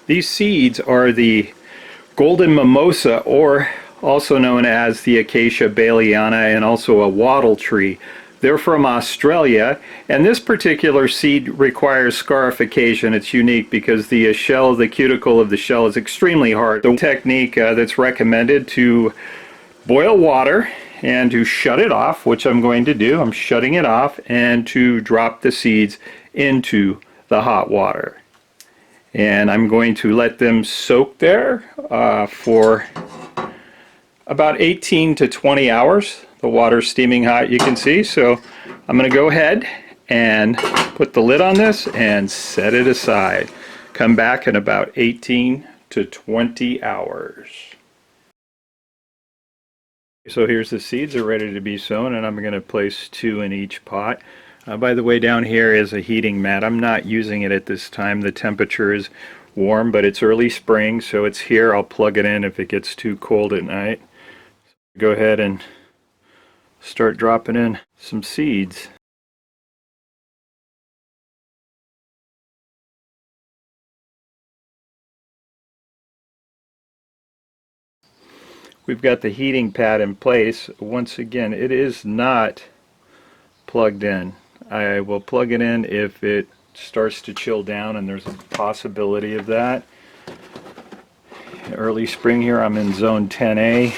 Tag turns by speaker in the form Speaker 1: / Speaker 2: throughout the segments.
Speaker 1: These seeds are the golden mimosa, or also known as the Acacia Baileyana, and also a wattle tree. They're from Australia, and this particular seed requires scarification. It's unique because the shell, the cuticle of the shell, is extremely hard. The technique that's recommended to boil water and to shut it off, which I'm going to do. I'm shutting it off, and to drop the seeds into the hot water. And I'm going to let them soak there for about 18 to 20 hours. The water's steaming hot, you can see. So I'm going to go ahead and put the lid on this and set it aside. Come back in about 18 to 20 hours. So here's the seeds. They're ready to be sown, and I'm going to place 2 in each pot. By the way, down here is a heating mat. I'm not using it at this time. The temperature is warm, but it's early spring, so it's here. I'll plug it in if it gets too cold at night. Go ahead and start dropping in some seeds. We've got the heating pad in place. Once again, it is not plugged in. I will plug it in if it starts to chill down, and there's a possibility of that. Early spring here, I'm in zone 10A.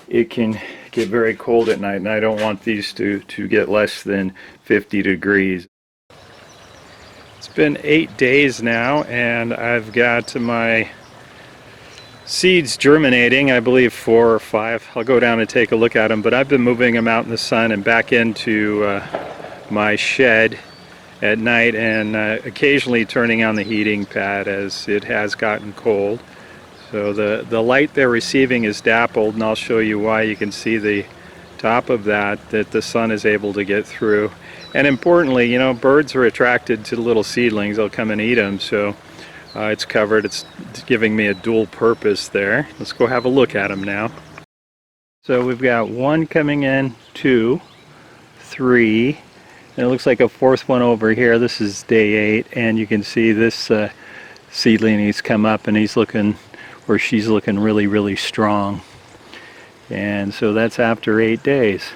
Speaker 1: It can get very cold at night, and I don't want these to get less than 50 degrees. It's been 8 days now, and I've got my seeds germinating. I believe 4 or 5. I'll go down and take a look at them, but I've been moving them out in the sun and back into my shed at night, and occasionally turning on the heating pad as it has gotten cold. So the light they're receiving is dappled, and I'll show you why. You can see the top of that the sun is able to get through. And importantly, you know, birds are attracted to the little seedlings. They'll come and eat them, so it's covered. It's giving me a dual purpose there. Let's go have a look at them now. So we've got 1 coming in, 2, 3, and it looks like a 4th one over here. This is day 8, and you can see this seedling, he's come up and he's looking, or she's looking really strong. And so that's after 8 days.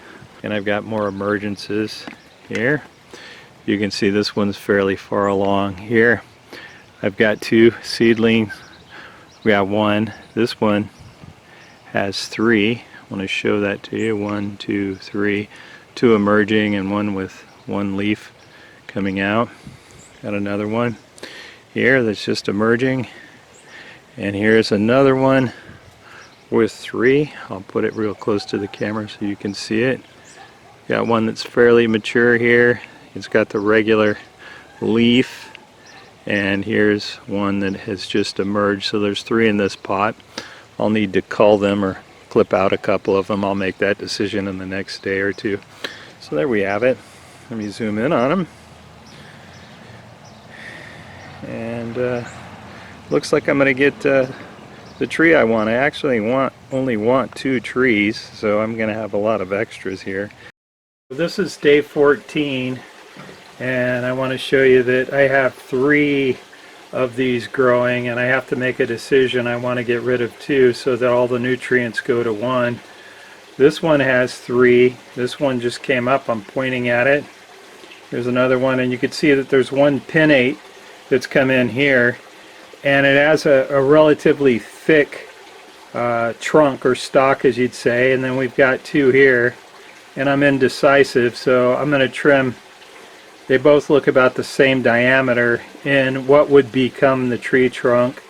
Speaker 1: And I've got more emergences here. You can see this one's fairly far along here. I've got 2 seedlings. We got 1. This one has 3. I want to show that to you. 1, 2, 3. 2 emerging, and 1 with 1 leaf coming out. Got another one here that's just emerging, and here's another one with 3. I'll put it real close to the camera so you can see it. Got one that's fairly mature here. It's got the regular leaf, and here's one that has just emerged. So there's 3 in this pot. I'll need to cull them or clip out a couple of them. I'll make that decision in the next day or 2. So there we have it. Let me zoom in on them. And looks like I'm going to get the tree I want. I actually only want 2 trees, so I'm going to have a lot of extras here. This is day 14, and I want to show you that I have 3 of these growing, and I have to make a decision. I want to get rid of 2 so that all the nutrients go to 1. This one has 3. This one just came up. I'm pointing at it. There's another one, and you can see that there's 1 pinnate that's come in here, and it has a relatively thick trunk or stalk, as you'd say, and then we've got 2 here, and I'm indecisive, so I'm going to trim. They both look about the same diameter in what would become the tree trunk.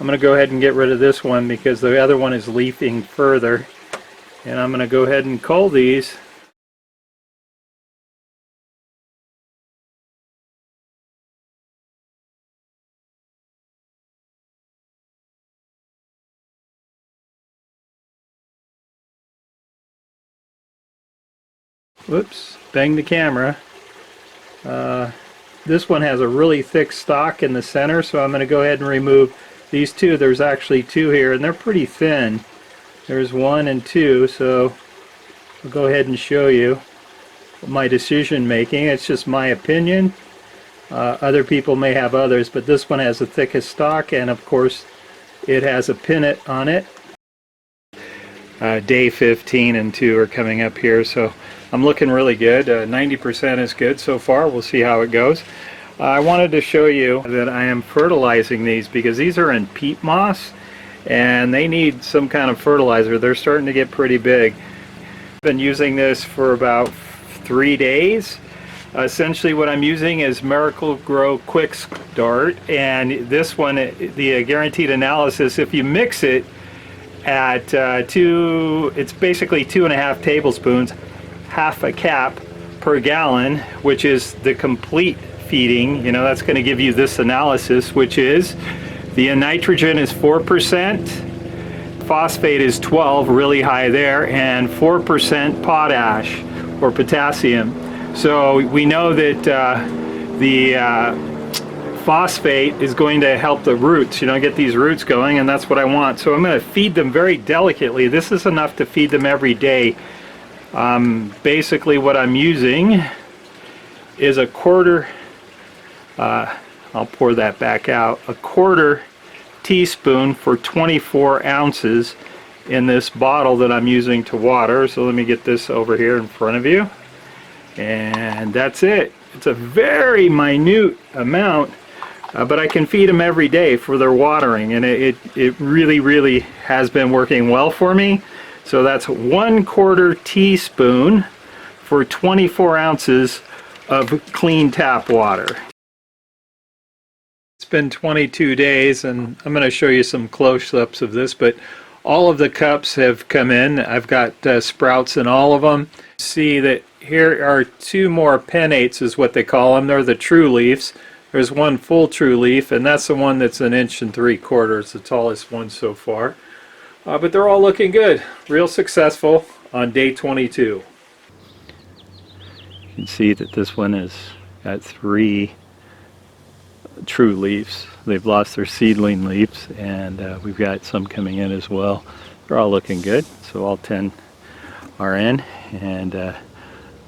Speaker 1: I'm going to go ahead and get rid of this one because the other one is leafing further, and I'm going to go ahead and cull these. Whoops, banged the camera. This one has a really thick stalk in the center, so I'm going to go ahead and remove these 2. There's actually 2 here, and they're pretty thin. There's 1 and 2, so I'll go ahead and show you my decision making. It's just my opinion. Other people may have others, but this one has the thickest stalk, and of course it has a pinnet on it. Day 15 and 2 are coming up here, so I'm looking really good. 90% is good so far. We'll see how it goes. I wanted to show you that I am fertilizing these because these are in peat moss and they need some kind of fertilizer. They're starting to get pretty big. I've been using this for about 3 days. Essentially what I'm using is Miracle-Gro Quick Start, and this one, the guaranteed analysis, if you mix it at it's basically 2.5 tablespoons, half a cap per gallon, which is the complete feeding. You know, that's going to give you this analysis, which is the nitrogen is 4%, phosphate is 12, really high there, and 4% potash or potassium. So we know that the phosphate is going to help the roots, you know, get these roots going, and that's what I want. So I'm going to feed them very delicately. This is enough to feed them every day. Basically what I'm using is a quarter, I'll pour that back out, a quarter teaspoon for 24 ounces in this bottle that I'm using to water. So let me get this over here in front of you. And that's it. It's a very minute amount, but I can feed them every day for their watering, and it really has been working well for me. So that's 1/4 teaspoon for 24 ounces of clean tap water. It's been 22 days, and I'm going to show you some close-ups of this, but all of the cups have come in. I've got sprouts in all of them. See that here are 2 more pennates is what they call them. They're the true leaves. There's one full true leaf, and that's the one that's 1 3/4 inches, the tallest one so far. But they're all looking good. Real successful on day 22. You can see that this one has got 3 true leaves. They've lost their seedling leaves, and we've got some coming in as well. They're all looking good. So all 10 are in. And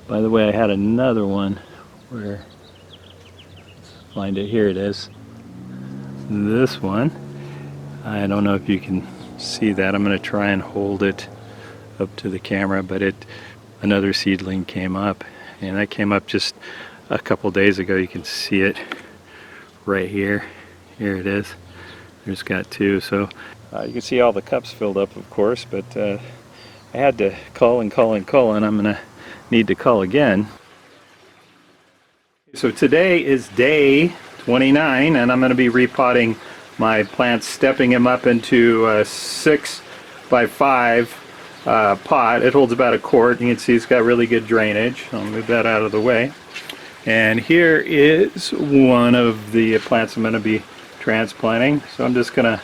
Speaker 1: by the way, I had another one where, let's find it, here it is. This one, I don't know if you can see that. I'm going to try and hold it up to the camera, but another seedling came up, and that came up just a couple days ago. You can see it right here. Here it is. There's got 2. So you can see all the cups filled up, of course, but I had to cull and I'm going to need to cull again. So today is day 29, and I'm going to be repotting my plants, stepping them up into a 6x5 pot. It holds about 1/4. You can see it's got really good drainage. I'll move that out of the way. And here is one of the plants I'm going to be transplanting. So I'm just going to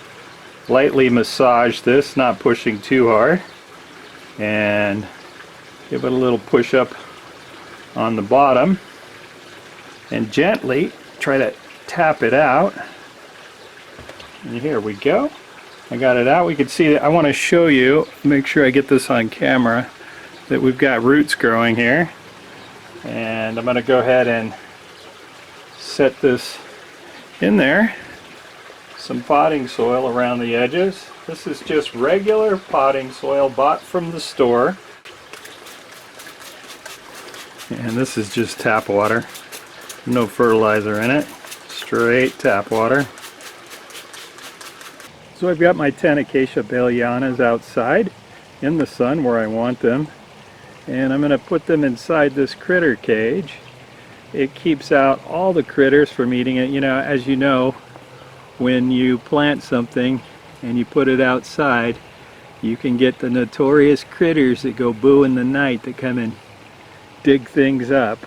Speaker 1: lightly massage this, not pushing too hard, and give it a little push up on the bottom, and gently try to tap it out. And here we go. I got it out. We can see that. I want to show you, make sure I get this on camera, that we've got roots growing here. And I'm going to go ahead and set this in there. Some potting soil around the edges. This is just regular potting soil bought from the store. And this is just tap water. No fertilizer in it. Straight tap water. So I've got my 10 Acacia Baileyanas outside in the sun where I want them. And I'm going to put them inside this critter cage. It keeps out all the critters from eating it. You know, as you know, when you plant something and you put it outside, you can get the notorious critters that go boo in the night that come and dig things up.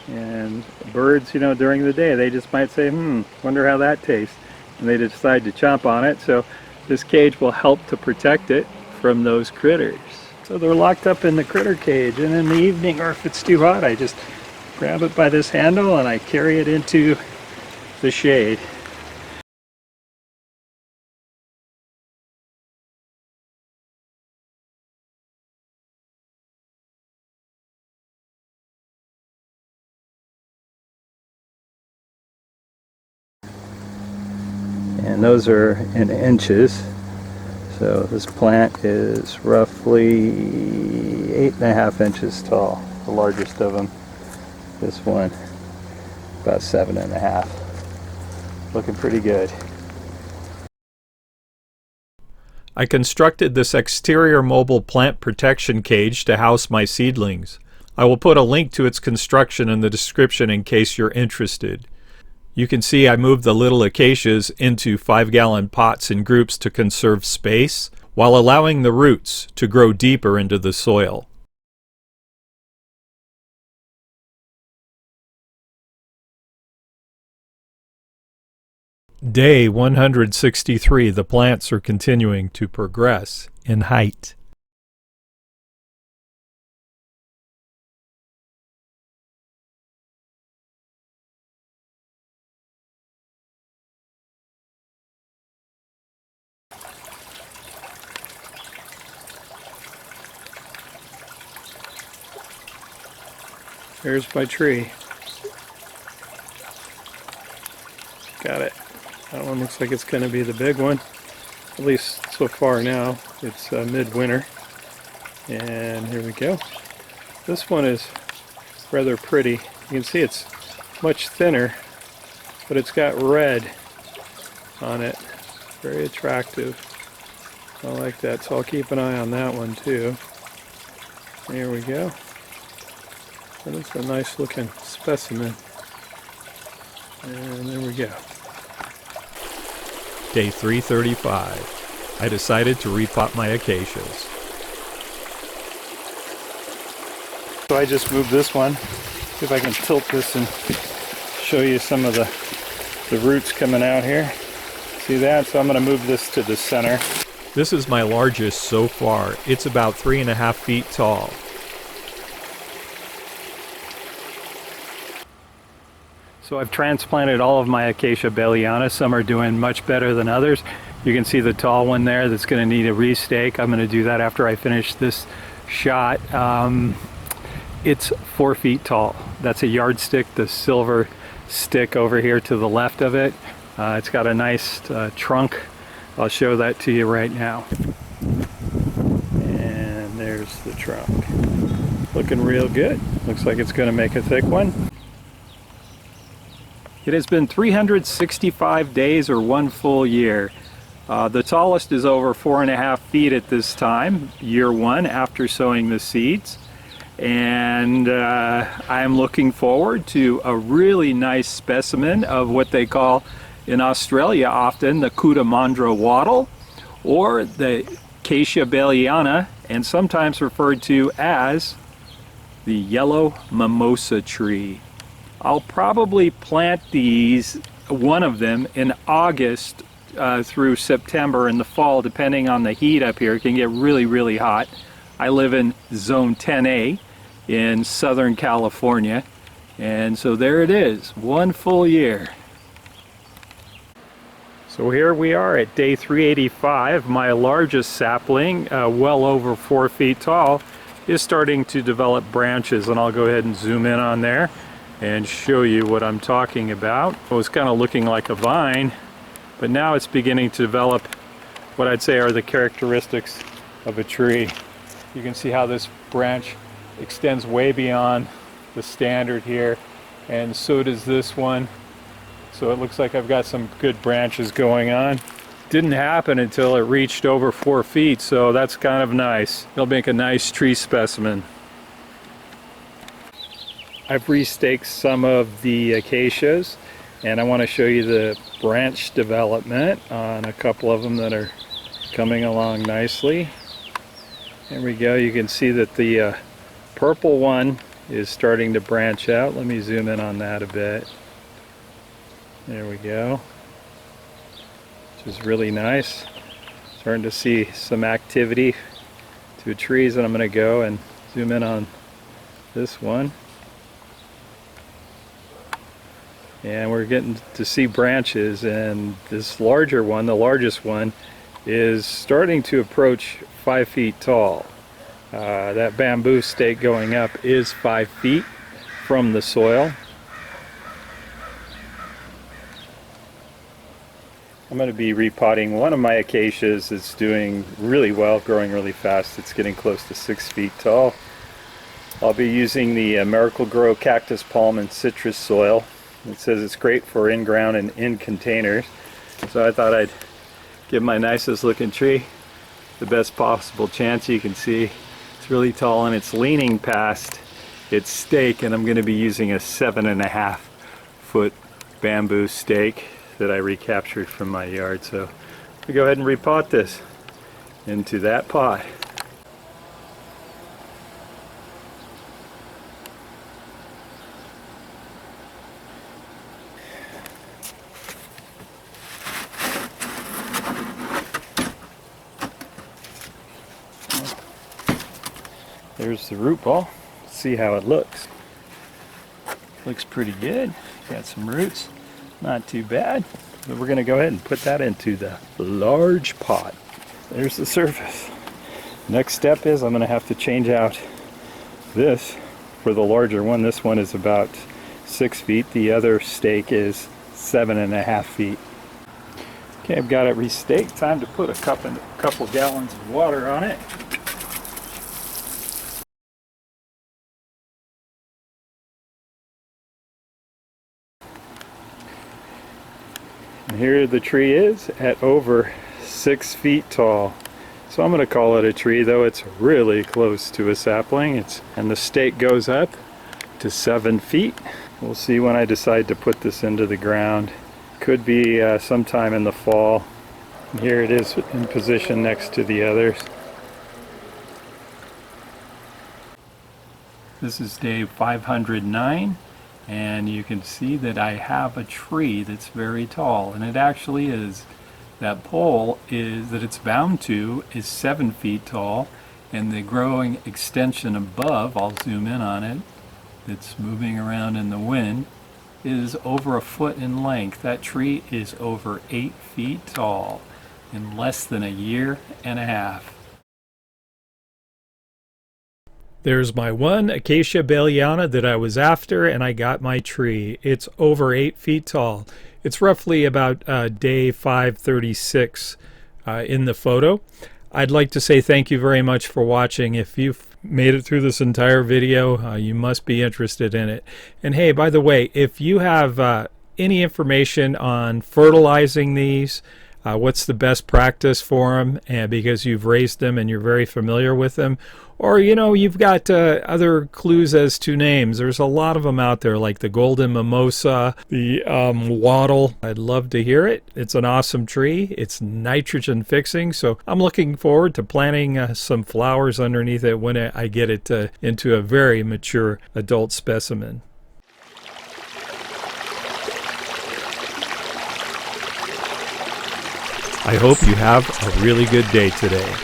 Speaker 1: And birds, you know, during the day, they just might say, wonder how that tastes. And they decide to chomp on it. So this cage will help to protect it from those critters. So they're locked up in the critter cage, and in the evening, or if it's too hot, I just grab it by this handle and I carry it into the shade. and those are in inches. So this plant is roughly 8.5 inches tall, the largest of them. This one about 7.5. Looking pretty good. I constructed this exterior mobile plant protection cage to house my seedlings. I will put a link to its construction in the description in case you're interested. You can see I moved the little acacias into 5-gallon pots in groups to conserve space, while allowing the roots to grow deeper into the soil. Day 163, the plants are continuing to progress in height. Here's my tree. Got it. That one looks like it's going to be the big one, at least so far now. It's Midwinter, and here we go. This one is rather pretty. You can see it's much thinner, but it's got red on it. Very attractive. I like that, so I'll keep an eye on that one too. There we go. That is a nice looking specimen. And there we go. Day 335. I decided to repot my acacias. So I just moved this one. See if I can tilt this and show you some of the roots coming out here. See that? So I'm going to move this to the center. This is my largest so far. It's about 3.5 feet tall. So I've transplanted all of my Acacia Baileyana. Some are doing much better than others. You can see the tall one there that's going to need a restake. I'm going to do that after I finish this shot. It's 4 feet tall. That's a yardstick, the silver stick over here to the left of it. It's got a nice trunk. I'll show that to you right now. And there's the trunk. Looking real good. Looks like it's going to make a thick one. It has been 365 days or 1 full year. The tallest is over 4.5 feet at this time, year 1 after sowing the seeds. And I'm looking forward to a really nice specimen of what they call in Australia often the Cootamandra wattle, or the Acacia Baileyana, and sometimes referred to as the yellow mimosa tree. I'll probably plant these, one of them, in August through September in the fall, depending on the heat up here. It can get really, really hot. I live in zone 10A in Southern California, and so there it is, 1 full year. So here we are at day 385. My largest sapling, well over 4 feet tall, is starting to develop branches, and I'll go ahead and zoom in on there and show you what I'm talking about. It was kind of looking like a vine, but now it's beginning to develop what I'd say are the characteristics of a tree. You can see how this branch extends way beyond the standard here, and so does this one. So it looks like I've got some good branches going on. Didn't happen until it reached over 4 feet, so that's kind of nice. It'll make a nice tree specimen. I've restaked some of the acacias, and I want to show you the branch development on a couple of them that are coming along nicely. There we go. You can see that the purple one is starting to branch out. Let me zoom in on that a bit. There we go. Which is really nice. Starting to see some activity to trees, and I'm going to go and zoom in on this one. And we're getting to see branches, and this larger one, the largest one, is starting to approach 5 feet tall. That bamboo stake going up is 5 feet from the soil. I'm going to be repotting one of my acacias. It's doing really well, growing really fast. It's getting close to 6 feet tall. I'll be using the Miracle-Gro cactus palm and citrus soil. It says it's great for in-ground and in containers. So I thought I'd give my nicest looking tree the best possible chance. You can see it's really tall and it's leaning past its stake, and I'm going to be using a 7.5 foot bamboo stake that I recaptured from my yard. So we go ahead and repot this into that pot. There's the root ball. Let's see how it looks. Looks pretty good. Got some roots. Not too bad. But we're going to go ahead and put that into the large pot. There's the surface. Next step is I'm going to have to change out this for the larger one. This one is about 6 feet. The other stake is 7.5 feet. Okay, I've got it restaked. Time to put a couple gallons of water on it. And here the tree is at over 6 feet tall. So I'm going to call it a tree, though it's really close to a sapling. And the stake goes up to 7 feet. We'll see when I decide to put this into the ground. Could be sometime in the fall. And here it is in position next to the others. This is day 509. And you can see that I have a tree that's very tall, and it actually is. That pole that it's bound to is 7 feet tall, and the growing extension above, I'll zoom in on it, that's moving around in the wind, is over 1 foot in length. That tree is over 8 feet tall in less than a year and a half. There's my one Acacia Baileyana that I was after, and I got my tree. It's over 8 feet tall. It's roughly about day 536 in the photo. I'd like to say thank you very much for watching. If you've made it through this entire video, you must be interested in it. And hey, by the way, if you have any information on fertilizing these, what's the best practice for them, and because you've raised them and you're very familiar with them, or you've got other clues as to names. There's a lot of them out there, like the golden mimosa, the wattle. I'd love to hear it. It's an awesome tree. It's nitrogen fixing, so I'm looking forward to planting some flowers underneath it when I get it into a very mature adult specimen. I hope you have a really good day today.